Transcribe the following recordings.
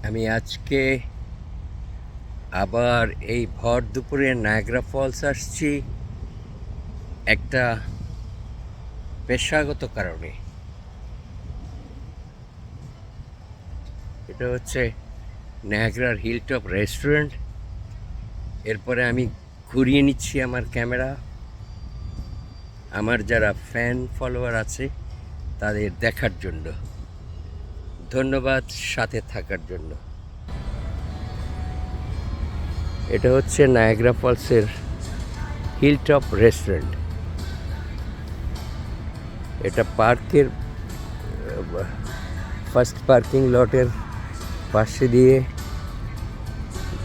আমি আজকে আবার এই ভর দুপুরে নায়াগ্রা ফলস আসছি একটা পেশাগত কারণে। এটা হচ্ছে নায়াগ্রার হিলটপ রেস্টুরেন্ট। এরপরে আমি ঘুরিয়ে নিচ্ছি আমার ক্যামেরা, আমার যারা ফ্যান ফলোয়ার আছে তাদের দেখার জন্য। ধন্যবাদ সাথে থাকার জন্য। এটা হচ্ছে নায়াগ্রা ফলসের হিলটপ রেস্টুরেন্ট। এটা পার্কের ফার্স্ট পার্কিং লটের পাশে দিয়ে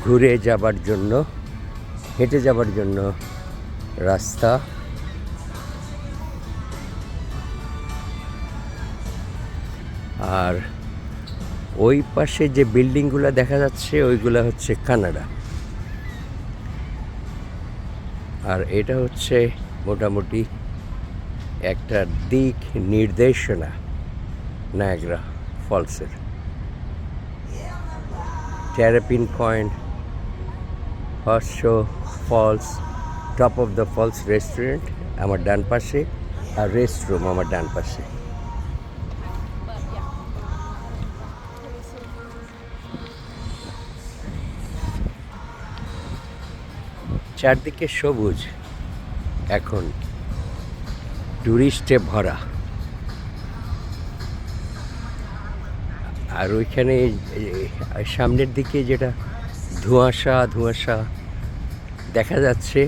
ঘুরে যাবার জন্য, হেঁটে যাবার জন্য রাস্তা। আর ওই পাশে যে বিল্ডিংগুলো দেখা যাচ্ছে ওইগুলো হচ্ছে কানাডা। আর এটা হচ্ছে মোটামুটি একটা দিক নির্দেশনা নায়াগ্রা ফলসের। Terrapin Point, Horseshoe Falls, Top of the Falls Restaurant আমার ডান পাশে, আর রেস্ট রুম আমার ডান পাশে। চারদিকে সবুজ, এখন টুরিস্টে ভরা। আর ওইখানে সামনের দিকে যেটা ধোঁয়াশা ধোঁয়াশা দেখা যাচ্ছে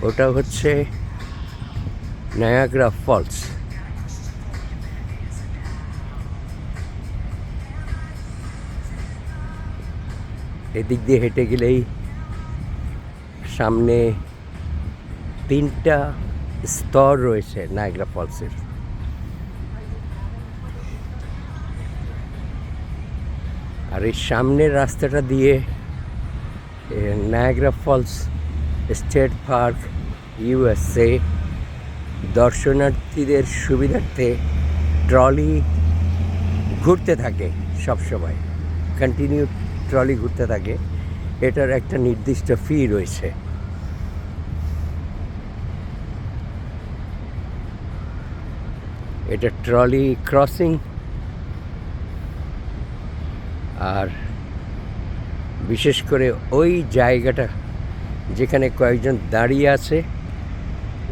ওটা হচ্ছে নায়াগ্রা ফলস। এদিক দিয়ে হেঁটে গেলেই সামনে 3টা স্তর রয়েছে নায়াগ্রা ফলসের। আর এই সামনের রাস্তাটা দিয়ে Niagara Falls State Park USA দর্শনার্থীদের সুবিধার্থে ট্রলি ঘুরতে থাকে সবসময়, কন্টিনিউ ট্রলি ঘুরতে থাকে। এটার একটা নির্দিষ্ট ফি রয়েছে। এটা ট্রলি ক্রসিং। আর বিশেষ করে ওই জায়গাটা যেখানে কয়েকজন দাঁড়িয়ে আছে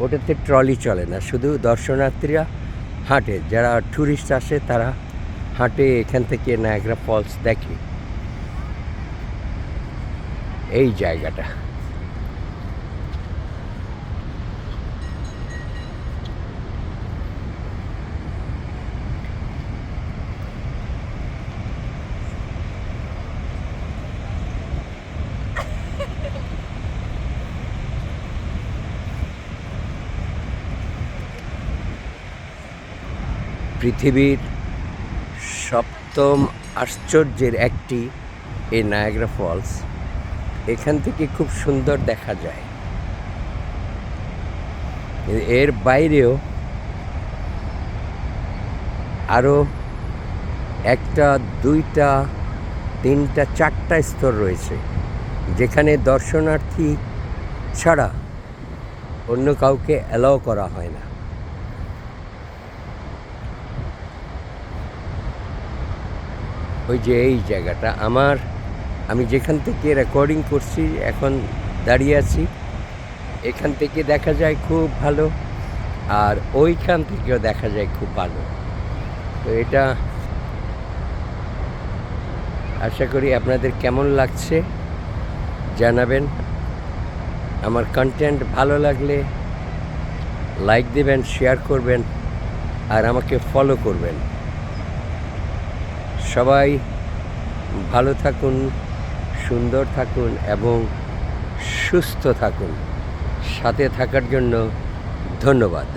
ওটাতে ট্রলি চলে না, শুধু দর্শনার্থীরা হাঁটে। যারা ট্যুরিস্ট আসে তারা হাঁটে এখান থেকে নায়াগ্রা ফলস দেখে। এই জায়গাটা পৃথিবীর 7ম আশ্চর্যের একটি এই নায়াগ্রা ফলস। এখান থেকে খুব সুন্দর দেখা যায়। এর বাইরেও আরও 1টা 2টা 3টা 4টা স্তর রয়েছে যেখানে দর্শনার্থী ছাড়া অন্য কাউকে অ্যালাউ করা হয় না। ওই যে এই জায়গাটা আমি যেখান থেকে রেকর্ডিং করছি এখন দাঁড়িয়ে আছি, এখান থেকে দেখা যায় খুব ভালো, আর ওইখান থেকেও দেখা যায় খুব ভালো। তো এটা আশা করি আপনাদের কেমন লাগছে জানাবেন। আমার কন্টেন্ট ভালো লাগলে লাইক দেবেন, শেয়ার করবেন, আর আমাকে ফলো করবেন। সবাই ভালো থাকুন, সুন্দর থাকুন এবং সুস্থ থাকুন। সাথে থাকার জন্য ধন্যবাদ।